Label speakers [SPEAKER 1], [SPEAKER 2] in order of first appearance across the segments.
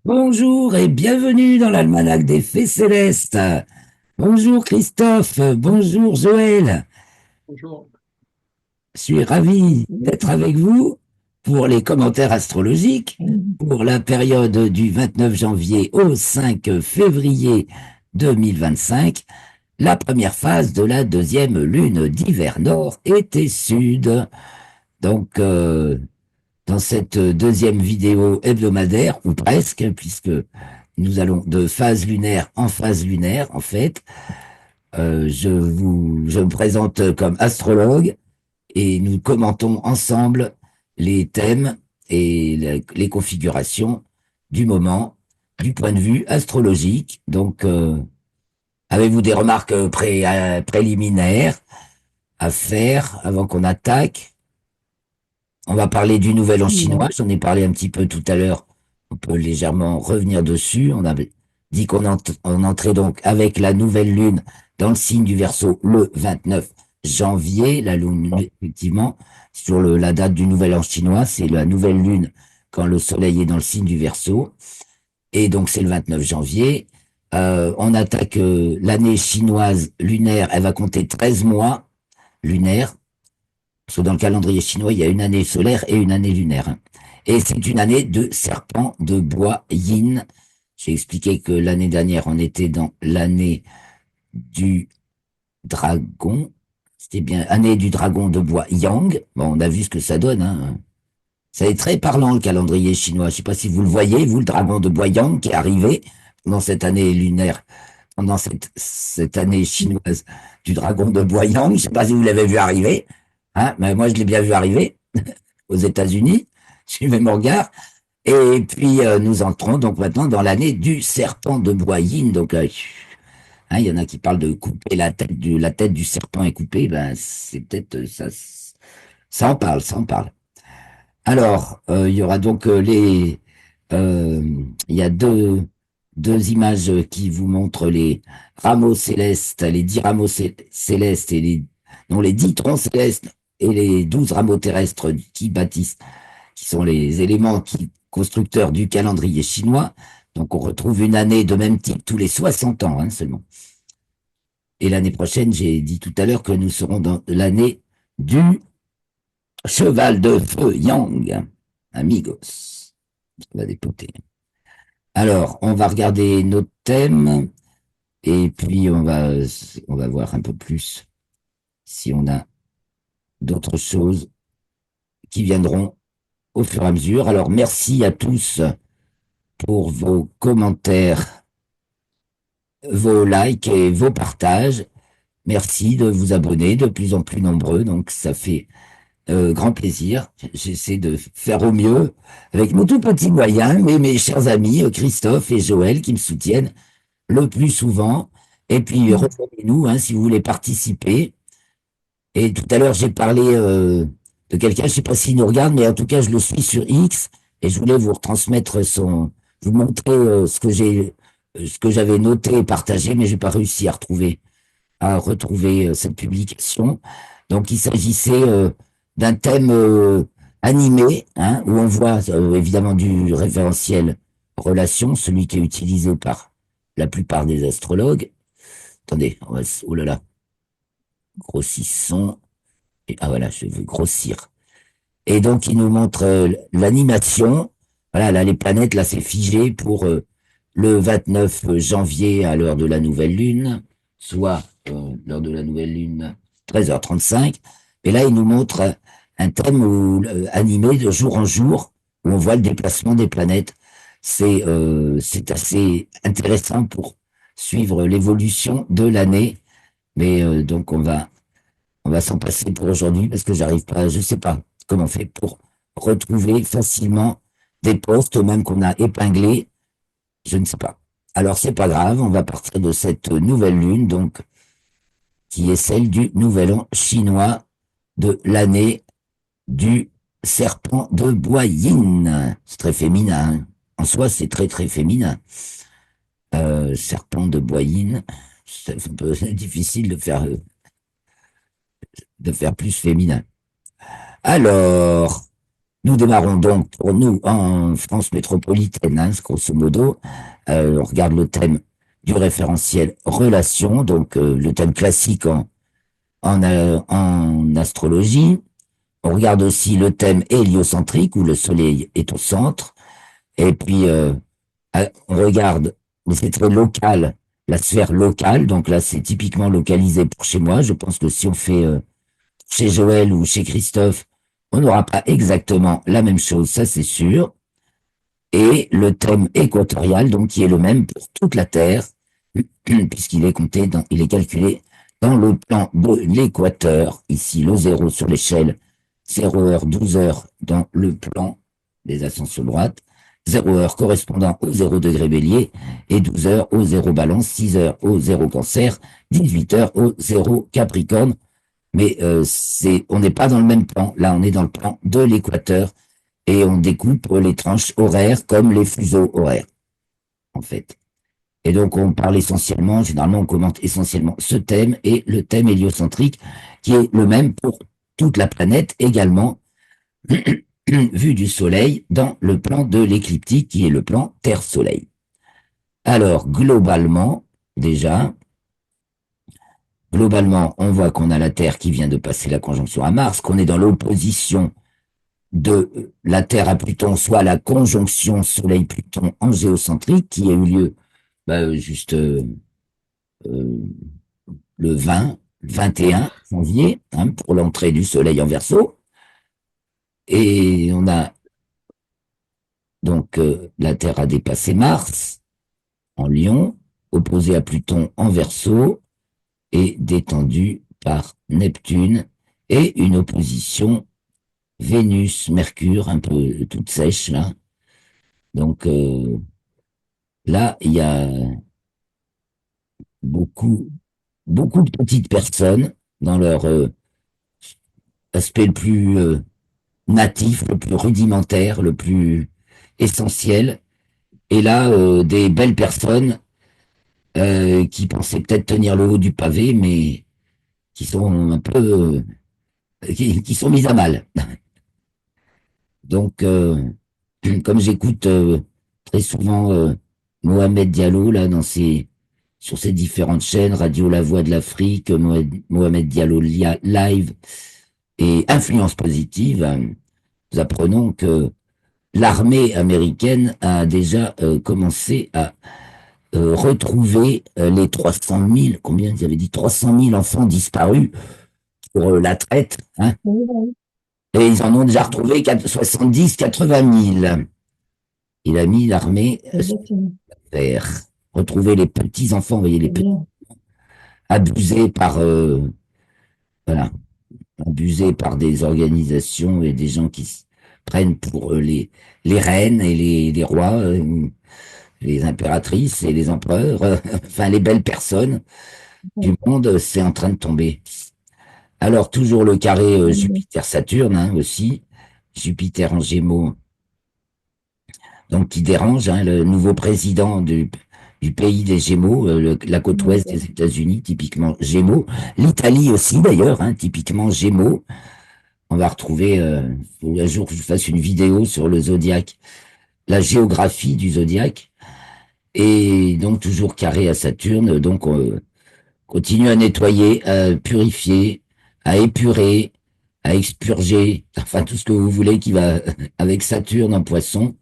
[SPEAKER 1] Bonjour et bienvenue dans l'almanach des Fées Célestes. Bonjour Christophe, bonjour Joël.
[SPEAKER 2] Bonjour.
[SPEAKER 1] Je suis ravi d'être avec vous pour les commentaires astrologiques pour la période du 29 janvier au 5 février 2025, la première phase de la deuxième lune d'hiver nord été sud. Donc, dans cette deuxième vidéo hebdomadaire, ou presque, puisque nous allons de phase lunaire en phase lunaire, en fait. Je me présente comme astrologue et nous commentons ensemble les thèmes et les configurations du moment du point de vue astrologique. Donc, avez-vous des remarques préliminaires à faire avant qu'on attaque? On va parler du nouvel an chinois,
[SPEAKER 2] Non.
[SPEAKER 1] j'en ai parlé un petit peu tout à l'heure, on peut légèrement revenir dessus. On avait dit on entrait donc avec la nouvelle lune dans le signe du Verseau le 29 janvier, la lune, effectivement, sur la date du nouvel an chinois, c'est la nouvelle lune quand le soleil est dans le signe du Verseau, et donc c'est le 29 janvier. On attaque l'année chinoise lunaire, elle va compter 13 mois lunaires, parce que dans le calendrier chinois, il y a une année solaire et une année lunaire. Et c'est une année de serpent de bois yin. J'ai expliqué que l'année dernière, on était dans l'année du dragon. C'était bien année du dragon de bois yang. Bon, on a vu ce que ça donne, hein. Ça est très parlant, le calendrier chinois. Je ne sais pas si vous le voyez, vous, le dragon de bois yang qui est arrivé dans cette année lunaire, pendant cette année chinoise du dragon de bois yang. Je ne sais pas si vous l'avez vu arriver. Hein, mais moi, je l'ai bien vu arriver aux États-Unis. Suivez mon regard. Et puis, nous entrons donc maintenant dans l'année du serpent de bois yin. Donc, hein, il y en a qui parlent de couper la tête du serpent est coupée. Ben, c'est peut-être ça. Ça en parle, ça en parle. Alors, il y aura donc il y a deux images qui vous montrent les rameaux célestes, les 10 rameaux célestes et non, les 10 troncs célestes et les 12 rameaux terrestres qui bâtissent, qui sont les éléments constructeurs du calendrier chinois. Donc, on retrouve une année de même type tous les 60 ans, hein, seulement. Et l'année prochaine, j'ai dit tout à l'heure que nous serons dans l'année du cheval de feu Yang, amigos. Ça va dépoter. Alors, on va regarder nos thèmes et puis on va voir un peu plus si on a d'autres choses qui viendront au fur et à mesure. Alors, merci à tous pour vos commentaires, vos likes et vos partages. Merci de vous abonner de plus en plus nombreux, donc ça fait grand plaisir. J'essaie de faire au mieux avec mon tout petit moyen, mais mes chers amis Christophe et Joël qui me soutiennent le plus souvent. Et puis rejoignez-nous hein, si vous voulez participer. Et tout à l'heure j'ai parlé de quelqu'un, je sais pas s'il nous regarde, mais en tout cas je le suis sur X et je voulais vous retransmettre vous montrer ce que j'avais noté et partagé, mais j'ai pas réussi à retrouver cette publication. Donc il s'agissait d'un thème animé, hein, où on voit évidemment du référentiel relation, celui qui est utilisé par la plupart des astrologues. Attendez, oh là là, grossissons. Et, ah voilà, je veux grossir. Et donc il nous montre l'animation. Voilà, là les planètes, là c'est figé pour le 29 janvier à l'heure de la nouvelle lune, soit l'heure de la nouvelle lune 13h35. Et là il nous montre un thème animé de jour en jour où on voit le déplacement des planètes. C'est assez intéressant pour suivre l'évolution de l'année. Mais donc on va s'en passer pour aujourd'hui parce que j'arrive pas, je sais pas comment on fait pour retrouver facilement des postes, même qu'on a épinglés, je ne sais pas. Alors c'est pas grave, on va partir de cette nouvelle lune, donc qui est celle du nouvel an chinois de l'année du serpent de bois yin. C'est très féminin, hein. En soi, c'est très très féminin. Serpent de bois yin, c'est un peu difficile de faire plus féminin. Alors, Nous démarrons donc pour nous en France métropolitaine, hein, grosso modo. On regarde le thème du référentiel relation, donc le thème classique en astrologie. On regarde aussi le thème héliocentrique où le Soleil est au centre. Et puis on regarde, mais c'est très local, la sphère locale. Donc là, c'est typiquement localisé pour chez moi. Je pense que si on fait chez Joël ou chez Christophe, on n'aura pas exactement la même chose, ça c'est sûr. Et le thème équatorial, donc qui est le même pour toute la Terre, puisqu'il est compté il est calculé dans le plan de l'équateur, ici le 0 sur l'échelle, 0 heure, 12 heures dans le plan des ascensions droites, 0 heure correspondant au 0 degré bélier, et 12 heures au 0 balance, 6 heures au 0 cancer, 18 heures au 0 capricorne, mais on n'est pas dans le même plan. Là, on est dans le plan de l'équateur et on découpe les tranches horaires comme les fuseaux horaires, en fait. Et donc, on parle essentiellement, généralement, on commente essentiellement ce thème et le thème héliocentrique, qui est le même pour toute la planète également, vu du Soleil dans le plan de l'écliptique, qui est le plan Terre-Soleil. Alors, globalement, on voit qu'on a la Terre qui vient de passer la conjonction à Mars, qu'on est dans l'opposition de la Terre à Pluton, soit la conjonction Soleil-Pluton en géocentrique, qui a eu lieu juste euh, le 21 janvier, hein, pour l'entrée du Soleil en Verseau. Et on a donc la Terre a dépassé Mars en Lion, opposé à Pluton en Verseau, et détendu par Neptune, et une opposition Vénus-Mercure, un peu toute sèche, là. Donc là, il y a beaucoup, beaucoup de petites personnes dans leur aspect le plus natif, le plus rudimentaire, le plus essentiel. Et là, des belles personnes qui pensaient peut-être tenir le haut du pavé, mais qui sont un peu, qui sont mises à mal. Donc, comme j'écoute très souvent Mohamed Diallo là sur ses différentes chaînes, Radio La Voix de l'Afrique, Mohamed Diallo Live et Influence Positive, nous apprenons que l'armée américaine a déjà commencé à retrouver les 300 000, combien ils avaient dit, 300 000 enfants disparus pour la traite, hein, et ils en ont déjà retrouvé 70, 80 000. Il a mis l'armée vers retrouver les petits enfants, vous voyez, les petits abusés par, voilà, abusés par des organisations et des gens qui se prennent pour les reines et les rois, les impératrices et les empereurs, enfin les belles personnes du monde, c'est en train de tomber. Alors toujours le carré Jupiter-Saturne, hein, aussi, Jupiter en Gémeaux, donc qui dérange, hein, le nouveau président du pays des Gémeaux, la côte ouest des États-Unis, typiquement Gémeaux, l'Italie aussi d'ailleurs, hein, typiquement Gémeaux. On va retrouver, un jour que je fasse une vidéo sur le zodiaque, la géographie du zodiaque, et donc toujours carré à Saturne, donc on continue à nettoyer, à purifier, à épurer, à expurger, enfin tout ce que vous voulez qui va avec Saturne en Poisson,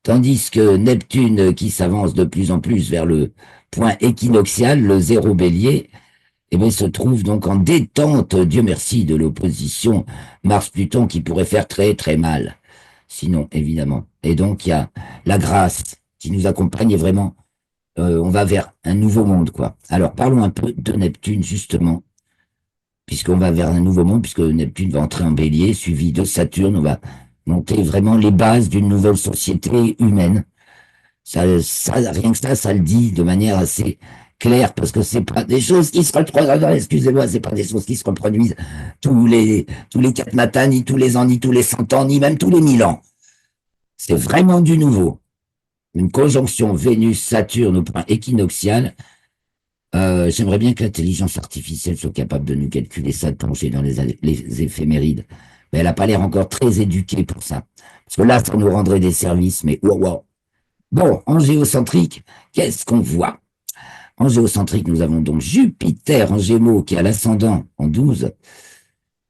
[SPEAKER 1] tandis que Neptune qui s'avance de plus en plus vers le point équinoxial, le 0 bélier, eh bien, se trouve donc en détente, Dieu merci, de l'opposition Mars-Pluton qui pourrait faire très très mal. Sinon, évidemment. Et donc, il y a la grâce qui nous accompagne et vraiment, on va vers un nouveau monde, quoi. Alors, parlons un peu de Neptune, justement, puisqu'on va vers un nouveau monde, puisque Neptune va entrer en bélier, suivi de Saturne, on va monter vraiment les bases d'une nouvelle société humaine. Rien que ça le dit de manière assez claire, parce que c'est pas des choses qui se reproduisent, excusez-moi, c'est pas des choses qui se reproduisent tous les 4 matins, ni tous les ans, ni tous les 100 ans, ni même tous les 1000 ans. C'est vraiment du nouveau. Une conjonction Vénus-Saturne au point équinoxial. J'aimerais bien que l'intelligence artificielle soit capable de nous calculer ça, de plonger dans les éphémérides Mais elle n'a pas l'air encore très éduquée pour ça. Parce que là, ça nous rendrait des services, mais wow, wow. Bon, en géocentrique, qu'est-ce qu'on voit? En géocentrique, nous avons donc Jupiter en Gémeaux qui a l'ascendant en 12,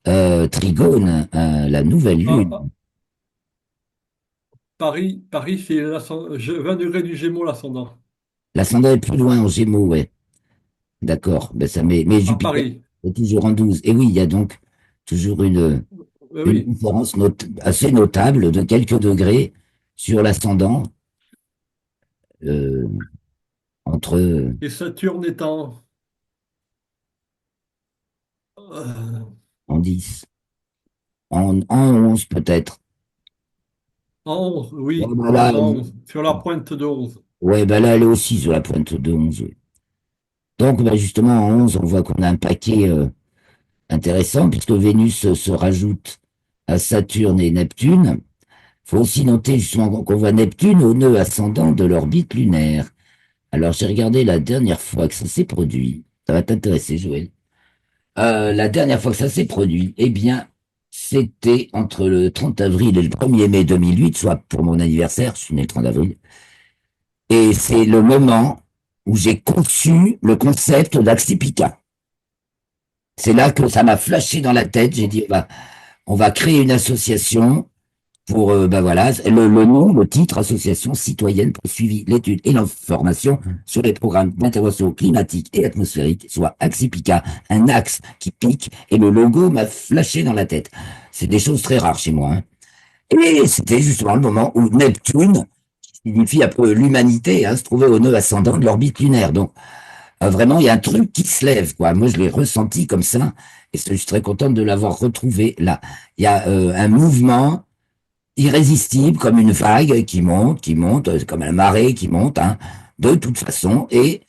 [SPEAKER 1] Trigone, la nouvelle
[SPEAKER 2] Ah,
[SPEAKER 1] lune.
[SPEAKER 2] ah, Paris, c'est 20 degrés du Gémeaux, l'ascendant.
[SPEAKER 1] L'ascendant est plus loin en Gémeaux, ouais. D'accord. Ben, mais
[SPEAKER 2] À
[SPEAKER 1] Jupiter
[SPEAKER 2] Paris.
[SPEAKER 1] est toujours en 12. Et oui, il y a donc toujours
[SPEAKER 2] Oui,
[SPEAKER 1] une
[SPEAKER 2] oui.
[SPEAKER 1] différence assez notable de quelques degrés sur l'ascendant euh, entre
[SPEAKER 2] Et Saturne est euh,
[SPEAKER 1] en 10, en 11 peut-être.
[SPEAKER 2] en 11,
[SPEAKER 1] Ouais,
[SPEAKER 2] oui,
[SPEAKER 1] ben
[SPEAKER 2] en
[SPEAKER 1] là,
[SPEAKER 2] 11, sur la pointe de 11.
[SPEAKER 1] ouais, ben là, elle est aussi sur la pointe de 11. Oui. Donc, ben justement, en 11, on voit qu'on a un paquet intéressant, puisque Vénus se rajoute à Saturne et Neptune. Il faut aussi noter justement qu'on voit Neptune au nœud ascendant de l'orbite lunaire. Alors, j'ai regardé la dernière fois que ça s'est produit. Ça va t'intéresser, Joël. La dernière fois que ça s'est produit, eh bien, c'était entre le 30 avril et le 1er mai 2008, soit pour mon anniversaire, je suis né le 30 avril. Et c'est le moment où j'ai conçu le concept d'Axipika. C'est là que ça m'a flashé dans la tête. J'ai dit, bah, on va créer une association pour, ben voilà, le nom, le titre, Association citoyenne pour le suivi, l'étude et l'information sur les programmes d'intervention climatique et atmosphérique, soit Axipica, un axe qui pique, et le logo m'a flashé dans la tête. C'est des choses très rares chez moi. Hein. Et c'était justement le moment où Neptune, qui signifie après l'humanité, hein, se trouvait au nœud ascendant de l'orbite lunaire. Donc, vraiment, il y a un truc qui se lève, quoi. Moi, je l'ai ressenti comme ça, et je suis très contente de l'avoir retrouvé là. Il y a un mouvement irrésistible, comme une vague qui monte, comme la marée qui monte, hein, de toute façon. Et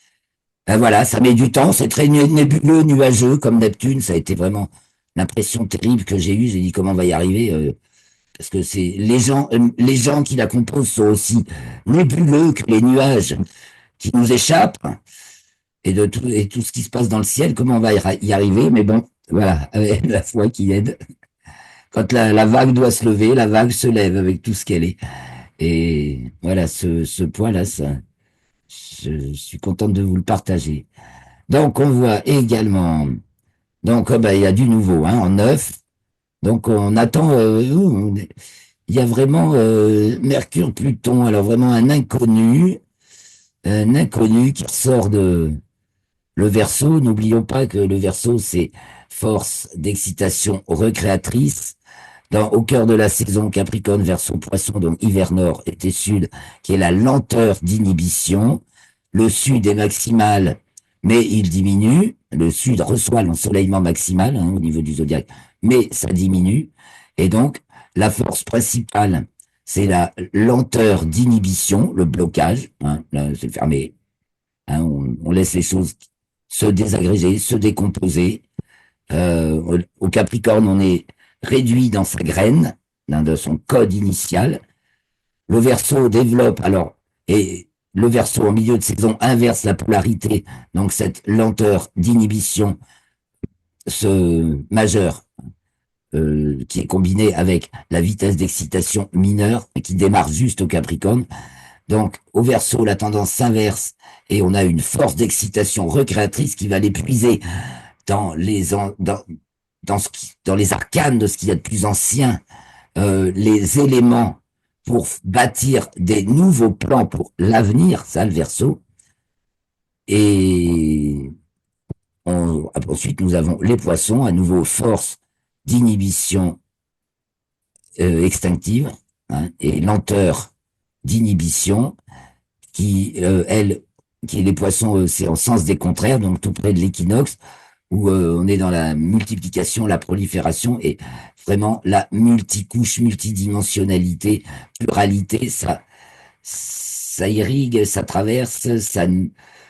[SPEAKER 1] voilà, ça met du temps, c'est très nébuleux, nuageux, comme Neptune. Ça a été vraiment l'impression terrible que j'ai eue. J'ai dit comment on va y arriver, parce que c'est les gens qui la composent sont aussi nébuleux que les nuages qui nous échappent et tout ce qui se passe dans le ciel. Comment on va y arriver? Mais bon, voilà, avec la foi qui aide. Quand la vague doit se lever, la vague se lève avec tout ce qu'elle est. Et voilà, ce point-là, ça, je suis contente de vous le partager. Donc, on voit également, donc, ben, il y a du nouveau, hein, en neuf. Donc, on attend, il y a vraiment Mercure-Pluton, alors vraiment un inconnu qui ressort de le Verseau. N'oublions pas que le Verseau, c'est force d'excitation recréatrice. Au cœur de la saison, Capricorne, Verseau, Poisson, donc hiver nord, été sud, qui est la lenteur d'inhibition. Le sud est maximal, mais il diminue. Le sud reçoit l'ensoleillement maximal hein, au niveau du zodiaque, mais ça diminue. Et donc, la force principale, c'est la lenteur d'inhibition, le blocage. Hein, là, c'est fermé. Hein, on laisse les choses se désagréger, se décomposer. Au Capricorne, on est réduit dans sa graine, dans son code initial. Le Verseau développe, alors, et le Verseau en milieu de saison inverse la polarité, donc cette lenteur d'inhibition majeure qui est combinée avec la vitesse d'excitation mineure qui démarre juste au Capricorne. Donc, au Verseau, la tendance s'inverse et on a une force d'excitation recréatrice qui va l'épuiser dans dans les arcanes de ce qu'il y a de plus ancien, les éléments pour bâtir des nouveaux plans pour l'avenir, ça le Verseau. Et ensuite, nous avons les poissons, à nouveau force d'inhibition extinctive hein, et lenteur d'inhibition qui, elle, qui les poissons, c'est en sens des contraires, donc tout près de l'équinoxe, où on est dans la multiplication, la prolifération et vraiment la multicouche, multidimensionnalité, pluralité, ça irrigue, ça traverse,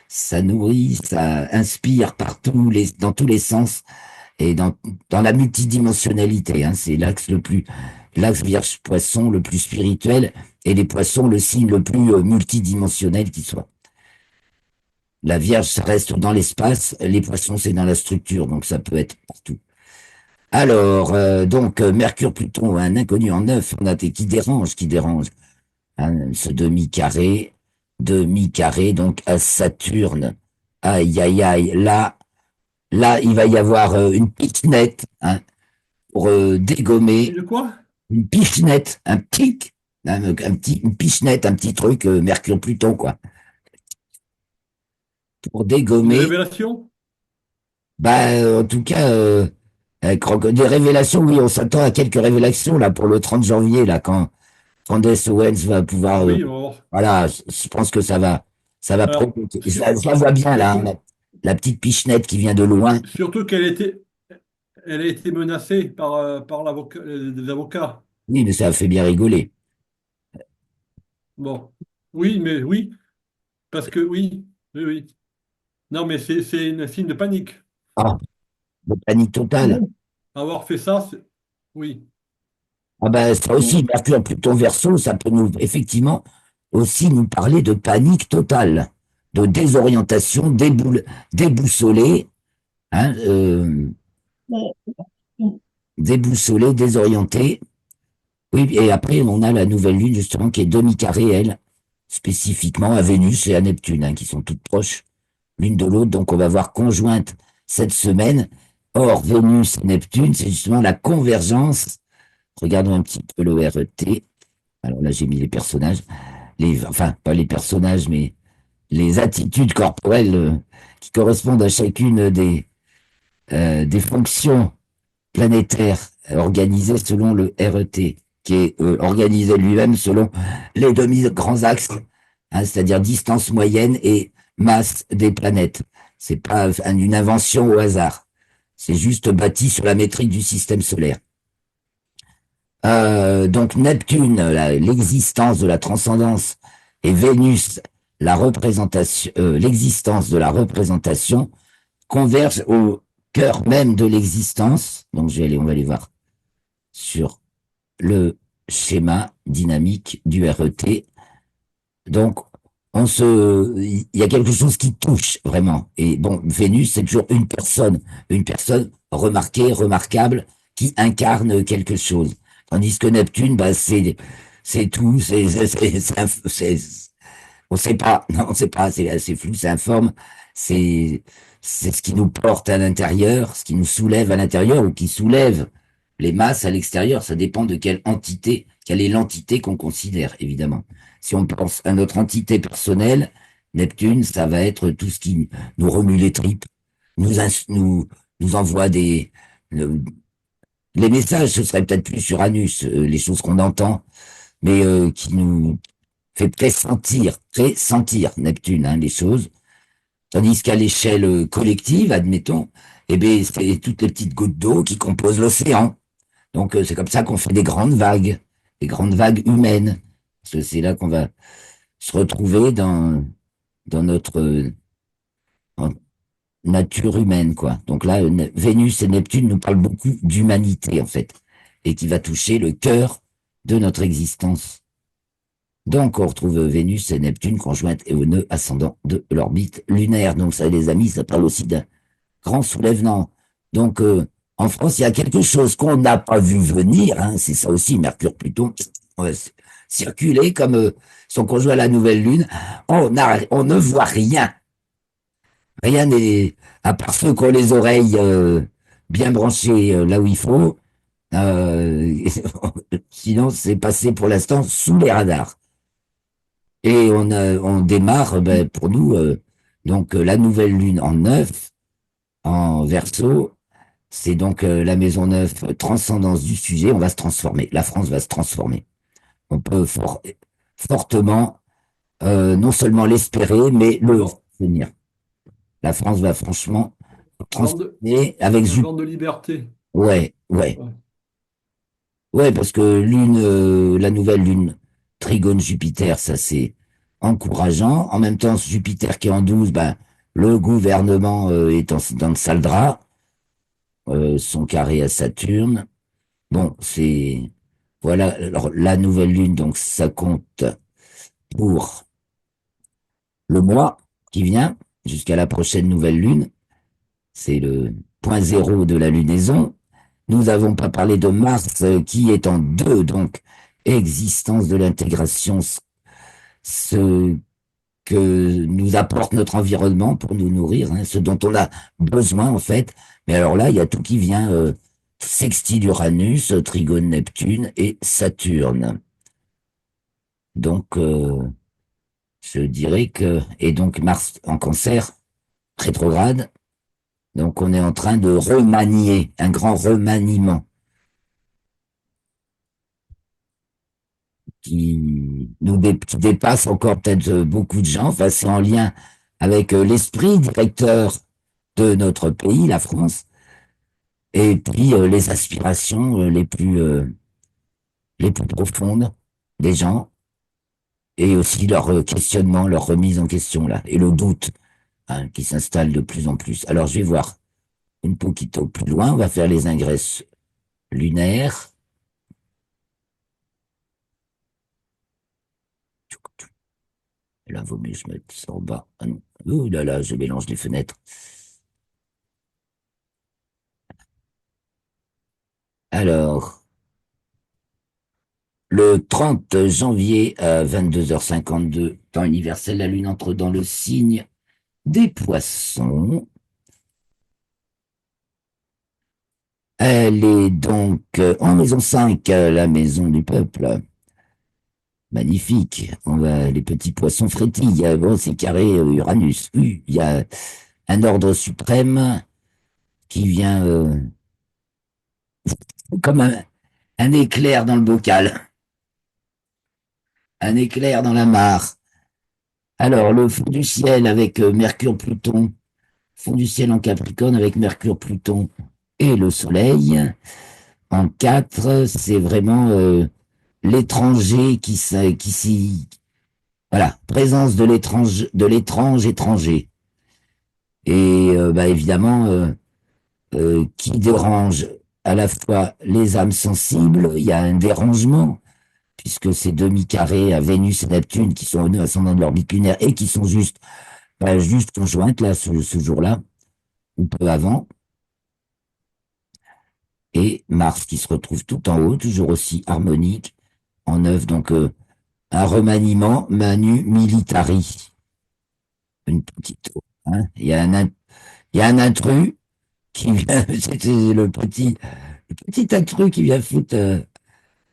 [SPEAKER 1] ça nourrit, ça inspire dans tous les sens et dans la multidimensionnalité. Hein, c'est l'axe Vierge-Poisson le plus spirituel et les Poissons le signe le plus multidimensionnel qui soit. La Vierge, ça reste dans l'espace, les Poissons, c'est dans la structure, donc ça peut être partout. Alors, donc, Mercure, Pluton, un inconnu en neuf, on a des qui dérange, hein, ce demi-carré, donc à Saturne. Aïe, aïe, aïe, là, il va y avoir une pichenette, hein, pour dégommer,
[SPEAKER 2] Une quoi?
[SPEAKER 1] une pichenette, un pic, une pichenette, un petit truc, Mercure, Pluton, quoi, pour
[SPEAKER 2] Une
[SPEAKER 1] dégommer,
[SPEAKER 2] révélation?
[SPEAKER 1] bah, en tout cas, des révélations, oui, on s'attend à quelques révélations, là, pour le 30 janvier, là, quand Candace Owens va pouvoir,
[SPEAKER 2] Oui, on va voir.
[SPEAKER 1] voilà, je pense que ça va
[SPEAKER 2] Alors,
[SPEAKER 1] provoquer. Je la vois bien là, hein,
[SPEAKER 2] surtout,
[SPEAKER 1] la petite pichenette qui vient de loin.
[SPEAKER 2] surtout elle a été menacée par des avocats.
[SPEAKER 1] Oui, mais ça a fait bien rigoler.
[SPEAKER 2] Bon, oui, mais oui, parce que oui, oui, oui. Non, mais c'est un signe de panique.
[SPEAKER 1] Ah, de panique totale.
[SPEAKER 2] Avoir fait ça, oui.
[SPEAKER 1] Ah ben ça aussi, Mercure, Pluton, Verseau, ça peut nous effectivement aussi nous parler de panique totale, de désorientation, déboussolé, hein, déboussolé, désorienté. Oui, et après, on a la nouvelle lune, justement, qui est demi-carrée, elle, spécifiquement à Vénus et à Neptune, hein, qui sont toutes proches l'une de l'autre. Donc, on va voir conjointe cette semaine. Or, Vénus et Neptune, c'est justement la convergence. Regardons un petit peu le RET. Alors là, j'ai mis les personnages. Enfin, pas les personnages, mais les attitudes corporelles qui correspondent à chacune des fonctions planétaire organisé selon le RET, qui est organisé lui-même selon les demi-grands axes, hein, c'est-à-dire distance moyenne et masse des planètes. C'est pas une invention au hasard. C'est juste bâti sur la métrique du système solaire. Donc Neptune, l'existence de la transcendance, et Vénus, la représentation, l'existence de la représentation, convergent au cœur même de l'existence. Donc on va aller voir sur le schéma dynamique du RET. Donc, il y a quelque chose qui touche vraiment. Et bon, Vénus, c'est toujours une personne remarquée, remarquable, qui incarne quelque chose. Tandis que Neptune, bah, c'est tout, on sait pas, non, on sait pas, c'est assez flou, c'est informe, c'est, c'est ce qui nous porte à l'intérieur, ce qui nous soulève à l'intérieur ou qui soulève les masses à l'extérieur. Ça dépend de quelle est l'entité qu'on considère, évidemment. Si on pense à notre entité personnelle, Neptune, ça va être tout ce qui nous remue les tripes, nous envoie euh, les messages, ce serait peut-être plus sur Uranus, les choses qu'on entend, mais qui nous fait pressentir Neptune, hein, les choses. Tandis qu'à l'échelle collective, admettons, eh bien, c'est toutes les petites gouttes d'eau qui composent l'océan. Donc, c'est comme ça qu'on fait des grandes vagues humaines. Parce que c'est là qu'on va se retrouver dans notre nature humaine, quoi. Donc là, Vénus et Neptune nous parlent beaucoup d'humanité, en fait, et qui va toucher le cœur de notre existence. Donc, on retrouve Vénus et Neptune conjointes et au nœud ascendant de l'orbite lunaire. Donc, ça, les amis, ça parle aussi d'un grand soulèvement. Donc, en France, il y a quelque chose qu'on n'a pas vu venir, hein, c'est ça aussi, Mercure, Pluton, on va circuler comme son conjoint à la nouvelle lune. On ne voit rien. Rien n'est, à part ceux qui ont les oreilles bien branchées là où il faut. Euh, Sinon, c'est passé pour l'instant sous les radars. Et on démarre, ben, pour nous, donc la nouvelle lune en neuf, en verso, c'est donc la maison 9, transcendance du sujet, on va se transformer. La France va se transformer. On peut fortement, non seulement l'espérer, mais le
[SPEAKER 2] Alors,
[SPEAKER 1] venir. La France va franchement se
[SPEAKER 2] grande,
[SPEAKER 1] transformer avec Jupiter.
[SPEAKER 2] grande liberté.
[SPEAKER 1] Ouais, ouais.
[SPEAKER 2] Ouais.
[SPEAKER 1] Ouais, parce que la nouvelle lune trigone Jupiter, ça c'est encourageant. En même temps, Jupiter qui est en 12, ben, le gouvernement est dans le sale drap, son carré à Saturne. Bon, voilà, alors la nouvelle lune, donc ça compte pour le mois qui vient, jusqu'à la prochaine nouvelle lune. C'est le point zéro de la lunaison. Nous n'avons pas parlé de Mars qui est en deux, donc existence de l'intégration, ce que nous apporte notre environnement pour nous nourrir, hein, ce dont on a besoin en fait. Mais alors là, il y a tout qui vient sextile Uranus, trigone Neptune et Saturne. Donc, je dirais que, et donc Mars en Cancer, rétrograde, donc on est en train de remanier, un grand remaniement qui dépasse encore peut-être beaucoup de gens. Enfin, c'est en lien avec l'esprit directeur de notre pays, la France, et puis les aspirations les plus profondes des gens, et aussi leur questionnement, leur remise en question là, et le doute hein, qui s'installe de plus en plus. Alors je vais voir un poquito plus loin, on va faire les ingresses lunaires. Et là, vaut mieux que je mette ça en bas. Ah non. Ouh là là, je mélange les fenêtres. Alors, le 30 janvier à 22h52, temps universel, la Lune entre dans le signe des Poissons. Elle est donc en maison 5, la maison du peuple. Magnifique. On va, les petits poissons frétillent. Bon, c'est carré Uranus. Oui, il y a un ordre suprême qui vient comme un éclair dans le bocal, un éclair dans la mare. Alors, le fond du ciel avec Mercure-Pluton, fond du ciel en Capricorne avec Mercure-Pluton et le Soleil. En 4, c'est vraiment l'étranger qui s'y... Voilà, présence de l'étrange étranger. Et bah, évidemment, qui dérange à la fois les âmes sensibles, il y a un dérangement, puisque ces demi-carrés à Vénus et Neptune qui sont au nœud ascendant de l'orbite lunaire et qui sont juste, bah, juste conjointes là, ce jour-là, ou peu avant, et Mars qui se retrouve tout en haut, toujours aussi harmonique, en 9, donc un remaniement manu militari, une petite, hein. Il y a un intrus qui vient, c'était le petit intrus qui vient foutre,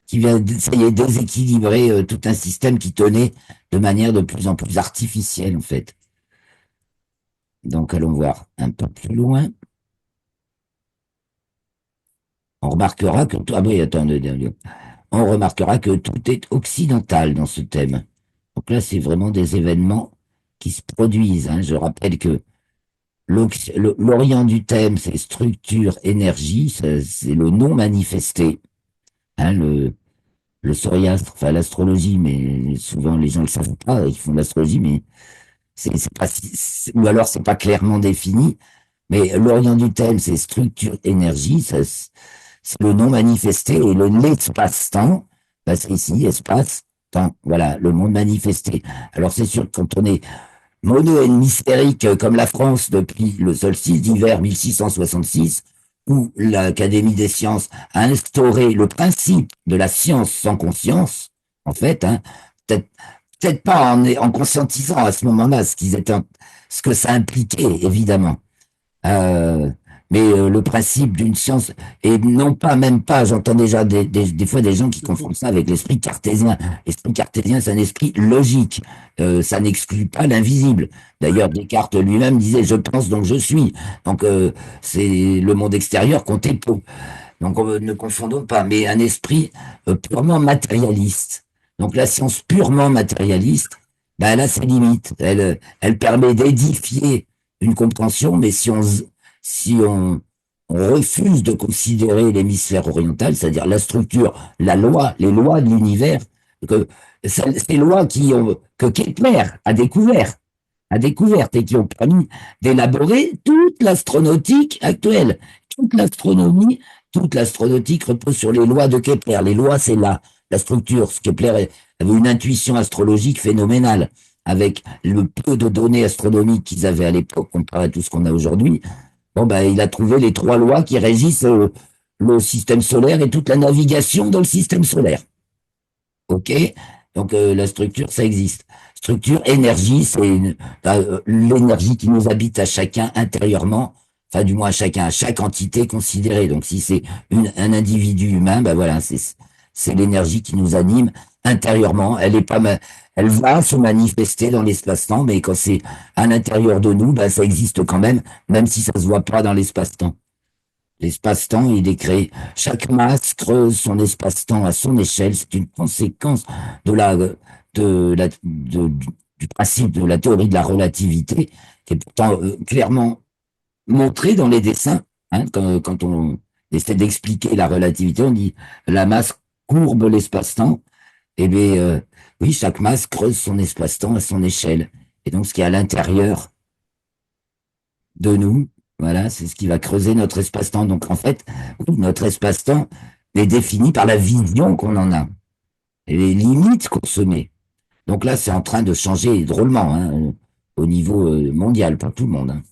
[SPEAKER 1] qui vient, ça y est, déséquilibrer tout un système qui tenait de manière de plus en plus artificielle, en fait. Donc, allons voir un peu plus loin. On remarquera que, ah oui, attends, on remarquera que tout est occidental dans ce thème. Donc là, c'est vraiment des événements qui se produisent, hein. Je rappelle que l'Orient du thème, c'est structure, énergie, c'est le non manifesté, hein, le soriastre, enfin l'astrologie, mais souvent les gens ne le savent pas, ils font de l'astrologie, mais c'est pas ou alors c'est pas clairement défini. Mais l'Orient du thème, c'est structure, énergie, c'est le non manifesté et l'espace-temps, bah, c'est ici, espace, temps, voilà, le monde manifesté. Alors c'est sûr que quand on est mono-hémisphérique comme la France depuis le solstice d'hiver 1666, où l'Académie des sciences a instauré le principe de la science sans conscience, en fait, hein, peut-être peut-être pas en conscientisant à ce moment-là ce que ça impliquait, évidemment. Euh, mais le principe d'une science, et non pas, même pas, j'entends déjà des fois des gens qui confondent ça avec l'esprit cartésien. L'esprit cartésien, c'est un esprit logique. Ça n'exclut pas l'invisible. D'ailleurs, Descartes lui-même disait, je pense donc je suis. Donc, c'est le monde extérieur comptait peu. Donc, ne confondons pas, mais un esprit purement matérialiste. Donc, la science purement matérialiste, ben, elle a ses limites. Elle permet d'édifier une compréhension, mais si on refuse de considérer l'hémisphère oriental, c'est-à-dire la structure, la loi, les lois de l'univers, que ces lois que Kepler a découvertes et qui ont permis d'élaborer toute l'astronautique actuelle. Toute l'astronomie, toute l'astronautique repose sur les lois de Kepler. Les lois, c'est la structure. Kepler avait une intuition astrologique phénoménale avec le peu de données astronomiques qu'ils avaient à l'époque comparé à tout ce qu'on a aujourd'hui. Bon, ben, il a trouvé les trois lois qui régissent le système solaire et toute la navigation dans le système solaire. OK? Donc, la structure, ça existe. Structure, énergie, c'est l'énergie qui nous habite à chacun intérieurement, enfin, du moins à chacun, à chaque entité considérée. Donc, si c'est un individu humain, ben voilà, c'est l'énergie qui nous anime intérieurement. Elle est pas, elle va se manifester dans l'espace-temps, mais quand c'est à l'intérieur de nous, ben, ça existe quand même, même si ça se voit pas dans l'espace-temps. L'espace-temps, il est créé. Chaque masse creuse son espace-temps à son échelle. C'est une conséquence du principe de la théorie de la relativité, qui est pourtant clairement montré dans les dessins. Hein, quand on essaie d'expliquer la relativité, on dit la masse courbe l'espace-temps. Eh bien, oui, chaque masse creuse son espace-temps à son échelle. Et donc, ce qui est à l'intérieur de nous. Voilà, c'est ce qui va creuser notre espace-temps. Donc en fait, oui, notre espace-temps est défini par la vision qu'on en a et les limites qu'on se met. Donc là, c'est en train de changer drôlement hein, au niveau mondial pour tout le monde. Hein.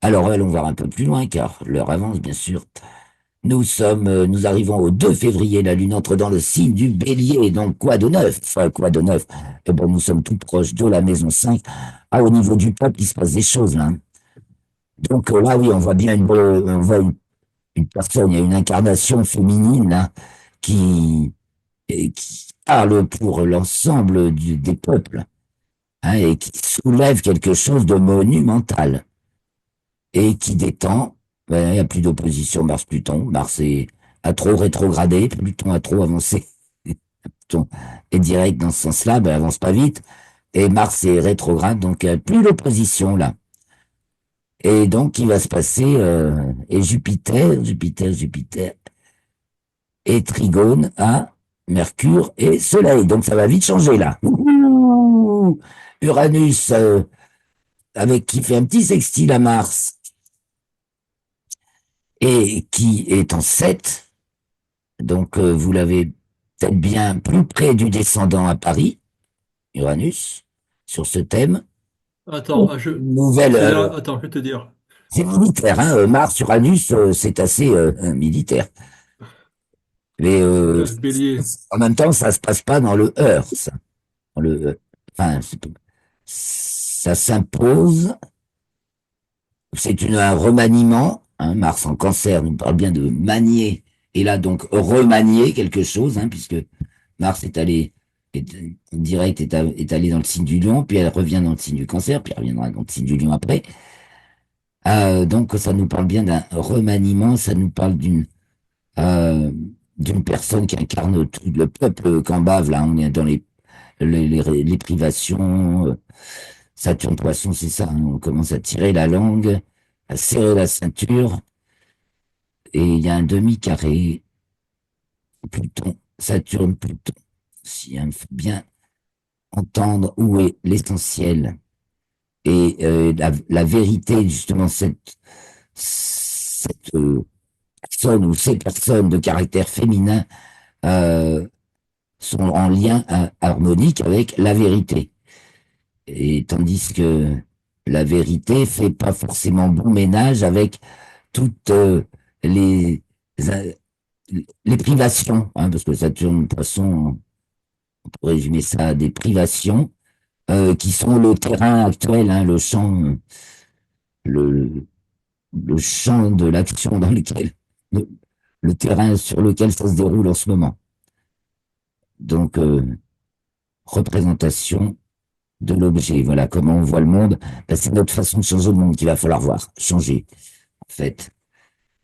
[SPEAKER 1] Alors allons voir un peu plus loin car l'heure avance bien sûr. Nous arrivons au 2 février, la Lune entre dans le signe du Bélier. Donc quoi de neuf? Enfin, quoi de neuf? Eh ben, nous sommes tout proches de la maison 5. Ah, au niveau du peuple, il se passe des choses là. Hein. Donc là, oui, on voit bien on voit une personne, il y a une incarnation féminine là, qui parle pour l'ensemble des peuples hein, et qui soulève quelque chose de monumental et qui détend. Ben, il n'y a plus d'opposition Mars-Pluton. Mars a trop rétrogradé, Pluton a trop avancé. Pluton est direct dans ce sens-là, ben, avance pas vite. Et Mars est rétrograde, donc il n'y a plus d'opposition là. Et donc, il va se passer, et Jupiter, et Trigone à Mercure et Soleil. Donc ça va vite changer là. Uranus avec qui fait un petit sextile à Mars et qui est en 7. Donc vous l'avez peut-être bien plus près du descendant à Paris, Uranus, sur ce thème.
[SPEAKER 2] Attends,
[SPEAKER 1] Nouvelle,
[SPEAKER 2] attends, je vais te dire.
[SPEAKER 1] c'est militaire, hein, Mars, Uranus, c'est assez militaire. Mais
[SPEAKER 2] Bélier.
[SPEAKER 1] en même temps, ça se passe pas dans le heurt, ça. Dans le, enfin, ça s'impose. C'est un remaniement. Hein, Mars en cancer nous parle bien de manier. Et là, donc, remanier quelque chose, hein, puisque Mars est allé, est, direct, est allé dans le signe du lion, puis elle revient dans le signe du cancer, puis elle reviendra dans le signe du lion après. Donc, ça nous parle bien d'un remaniement, ça nous parle euh, d'une personne qui incarne tout le peuple qu'en bave, là, on est dans les privations, Saturne Poisson, c'est ça, hein, on commence à tirer la langue, à serrer la ceinture, et il y a un demi-carré, Pluton, Saturne, Pluton. Si il faut bien entendre où est l'essentiel et la vérité, justement, cette personne ou ces personnes de caractère féminin euh, sont en lien harmonique avec la vérité. Et tandis que la vérité fait pas forcément bon ménage avec toutes les, les privations, hein, parce que Saturne, Poisson, on peut résumer ça à des privations, qui sont le terrain actuel, hein, le, le champ de l'action dans lequel, le, le terrain sur lequel ça se déroule en ce moment. Donc, représentation de l'objet, voilà comment on voit le monde, ben, c'est notre façon de changer le monde qu'il va falloir voir, changer, en fait.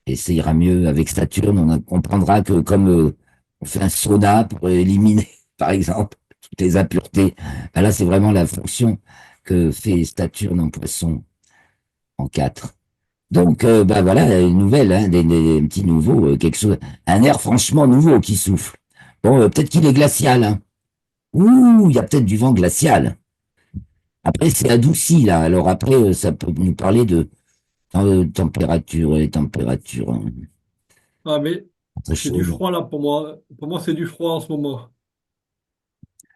[SPEAKER 1] Et ça ira mieux avec Saturne. On comprendra que comme on fait un sauna pour éliminer, par exemple, toutes les impuretés, ben là, c'est vraiment la fonction que fait Saturne en poisson en 4. Donc, ben voilà, une nouvelle, hein, des petits nouveaux, quelque chose, un air franchement nouveau qui souffle. Bon, peut-être qu'il est glacial. Hein. Ouh, il y a peut-être du vent glacial. Après, c'est adouci, là. Alors après, ça peut nous parler de température, les températures hein,
[SPEAKER 2] Ah, mais
[SPEAKER 1] très
[SPEAKER 2] c'est du
[SPEAKER 1] chaudes.
[SPEAKER 2] froid là pour moi. Pour moi, c'est du froid en ce moment.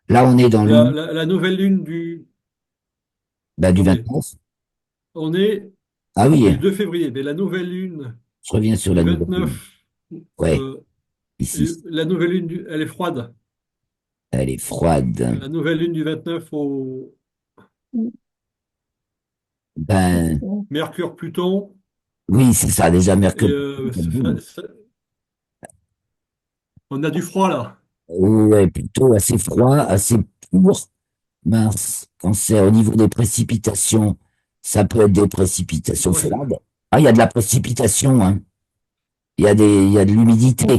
[SPEAKER 1] Là, on est dans
[SPEAKER 2] Il y a
[SPEAKER 1] le
[SPEAKER 2] la nouvelle lune du.
[SPEAKER 1] bah, du
[SPEAKER 2] Attendez.
[SPEAKER 1] 29.
[SPEAKER 2] On est.
[SPEAKER 1] Ah oui,
[SPEAKER 2] Oui, 2 février. Mais la nouvelle lune
[SPEAKER 1] je reviens sur
[SPEAKER 2] du
[SPEAKER 1] la nouvelle lune.
[SPEAKER 2] 29.
[SPEAKER 1] Ouais,
[SPEAKER 2] Euh, et
[SPEAKER 1] ici,
[SPEAKER 2] la nouvelle lune, elle est froide.
[SPEAKER 1] elle est froide.
[SPEAKER 2] La nouvelle lune du 29 au
[SPEAKER 1] Ben,
[SPEAKER 2] Mercure-Pluton.
[SPEAKER 1] oui, c'est ça, déjà
[SPEAKER 2] Et
[SPEAKER 1] Mercure.
[SPEAKER 2] on a du froid là.
[SPEAKER 1] Ouais, plutôt assez froid, assez pour mince. Cancer, au niveau des précipitations, ça peut être des précipitations
[SPEAKER 2] Moi, je-
[SPEAKER 1] froides. Ah, il y a de la précipitation, hein. Il y a de l'humidité.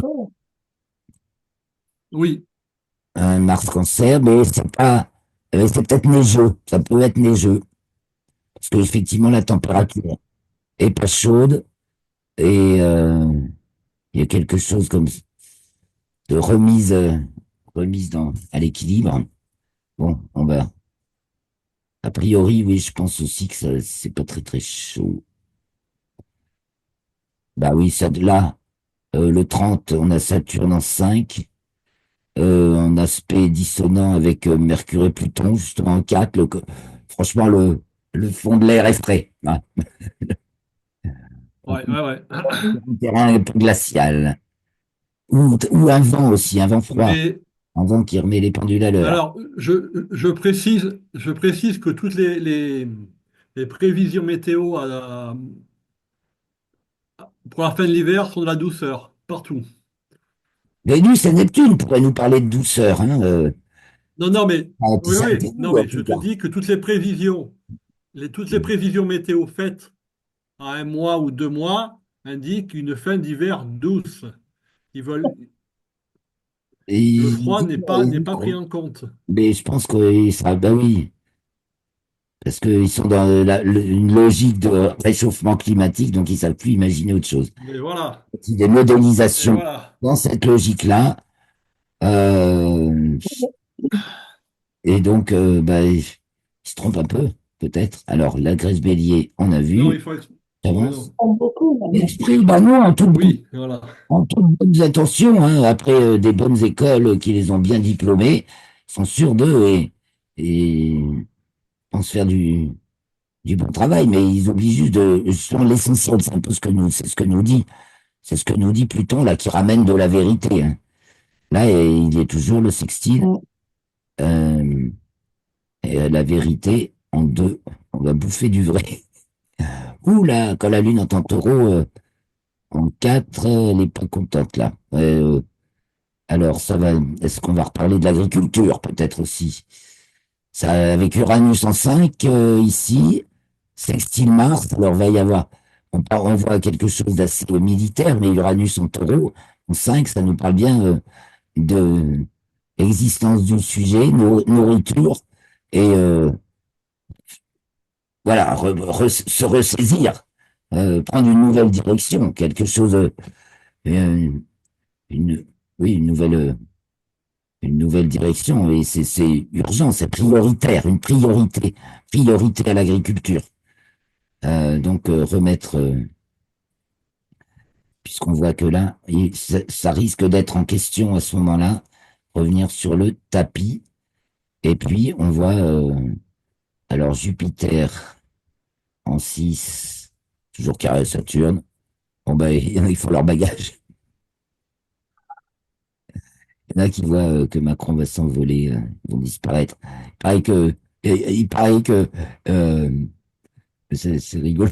[SPEAKER 2] Oui,
[SPEAKER 1] Mars Cancer, mais c'est pas, c'est peut-être neigeux. Ça peut être neigeux. Parce que effectivement, la température est pas chaude et il y a quelque chose comme de remise, remise à l'équilibre. Bon, on va, a priori, oui, je pense aussi que ça, c'est pas très très chaud. Bah oui, ça, là, le 30, on a Saturne en 5, en aspect dissonant avec Mercure et Pluton, justement en 4. Franchement, le fond de l'air est frais, hein.
[SPEAKER 2] ouais, ouais, ouais.
[SPEAKER 1] Un terrain un peu glacial. Ou un vent aussi, un vent froid,
[SPEAKER 2] Mais
[SPEAKER 1] un vent qui remet les pendules à l'heure.
[SPEAKER 2] alors, je précise que toutes les prévisions météo pour la fin de l'hiver sont de la douceur, partout.
[SPEAKER 1] Vénus et Neptune pourraient nous parler de douceur, hein,
[SPEAKER 2] Non, non, mais oui,
[SPEAKER 1] ça a été
[SPEAKER 2] oui, non,
[SPEAKER 1] nous, en
[SPEAKER 2] mais je
[SPEAKER 1] tout
[SPEAKER 2] te
[SPEAKER 1] cas.
[SPEAKER 2] dis que toutes les prévisions météo faites à un mois ou 2 mois indiquent une fin d'hiver douce. Ils veulent,
[SPEAKER 1] Et
[SPEAKER 2] le froid n'est pas pris
[SPEAKER 1] gros.
[SPEAKER 2] en compte.
[SPEAKER 1] Mais je pense que ça, bah oui, parce qu'ils sont dans une logique de réchauffement climatique, donc ils savent plus imaginer autre chose.
[SPEAKER 2] Mais voilà,
[SPEAKER 1] Des
[SPEAKER 2] et
[SPEAKER 1] modélisations
[SPEAKER 2] voilà.
[SPEAKER 1] dans cette logique-là, euh, et donc, bah, ils se trompent un peu, peut-être. Alors, la Grèce Bélier, on a
[SPEAKER 2] Non,
[SPEAKER 1] vu,
[SPEAKER 2] oui,
[SPEAKER 1] avance.
[SPEAKER 2] non.
[SPEAKER 1] L'esprit, bah non,
[SPEAKER 2] Oui, voilà.
[SPEAKER 1] en toutes bonnes intentions, hein, après des bonnes écoles qui les ont bien diplômés, sont sûrs d'eux et pensent faire du bon travail, mais ils oublient juste de, justement, l'essentiel, c'est un peu c'est ce que nous dit Pluton, là, qui ramène de la vérité, hein. Là, il est toujours le sextile, euh, et la vérité en deux, on va bouffer du vrai. Ouh là, quand la lune est en taureau, en quatre, elle n'est pas contente, là. Alors, ça va, est-ce qu'on va reparler de l'agriculture, peut-être aussi? Ça, avec Uranus en 5 ici, sextile Mars, alors va y avoir, on voit quelque chose d'assez militaire, mais Uranus en taureau, en 5 ça nous parle bien de existence du sujet, nourriture, et voilà, se ressaisir, prendre une nouvelle direction, quelque chose, euh, une, oui, une nouvelle direction, et c'est urgent, c'est prioritaire, une priorité à l'agriculture. Donc remettre, puisqu'on voit que là, ça risque d'être en question à ce moment-là, revenir sur le tapis. Et puis on voit alors Jupiter en 6 toujours carré Saturne. Bon ben il faut leur bagage. Il y en a qui voient que Macron va s'envoler, ils vont disparaître. Il paraît que euh, c'est rigolo.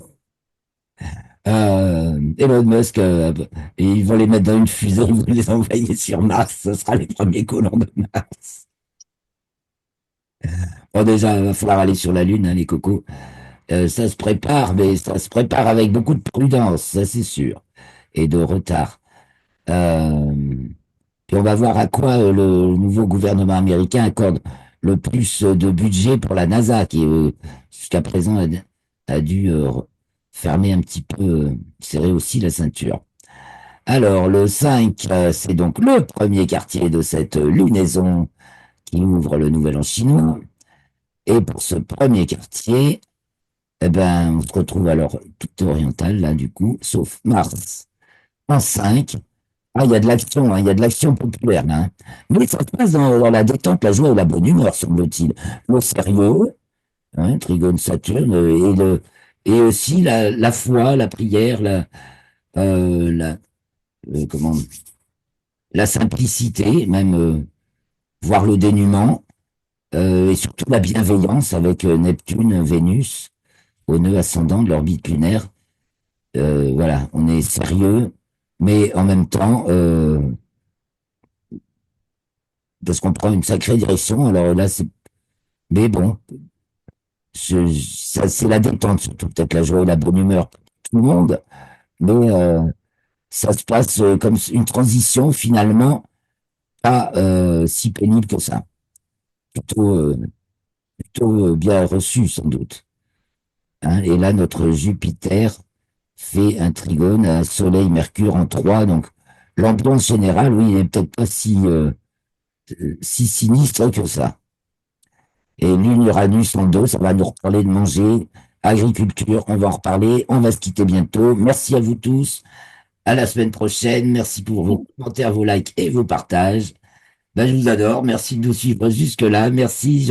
[SPEAKER 1] Elon Musk, et ils vont les mettre dans une fusée, ils vont les envoyer sur Mars, ce sera les premiers colons de Mars. Bon, déjà, il va falloir aller sur la Lune, hein, les cocos. Ça se prépare, mais ça se prépare avec beaucoup de prudence, ça c'est sûr, et de retard. Euh, Puis on va voir à quoi le nouveau gouvernement américain accorde le plus de budget pour la NASA, qui jusqu'à présent a dû fermer un petit peu, serrer aussi la ceinture. Alors, le 5, c'est donc le premier quartier de cette lunaison qui ouvre le Nouvel An chinois. Et pour ce premier quartier, eh ben, on se retrouve alors tout oriental, là, du coup, sauf Mars en 5. Ah, il y a de l'action, hein, il y a de l'action populaire, là, hein. Mais ça se passe dans la détente, la joie et la bonne humeur, semble-t-il. Le sérieux, hein, Trigone Saturne, et aussi la foi, la prière, comment, la simplicité, même voire le dénuement, et surtout la bienveillance avec Neptune, Vénus, au nœud ascendant de l'orbite lunaire. Voilà, on est sérieux, mais en même temps, parce qu'on prend une sacrée direction. Alors là, mais bon, ça, c'est la détente, surtout peut-être la joie et la bonne humeur pour tout le monde, mais ça se passe comme une transition finalement pas si pénible que ça. Plutôt, plutôt bien reçu sans doute. Hein. Et là, notre Jupiter fait un trigone à Soleil, Mercure en 3, donc l'ambiance générale, oui, n'est peut-être pas si sinistre que ça. Et Lune, Uranus en 2, ça va nous reparler de manger, agriculture, on va en reparler, on va se quitter bientôt. Merci à vous tous, à la semaine prochaine, merci pour vos commentaires, vos likes et vos partages. Ben, je vous adore, merci de nous suivre jusque-là, merci.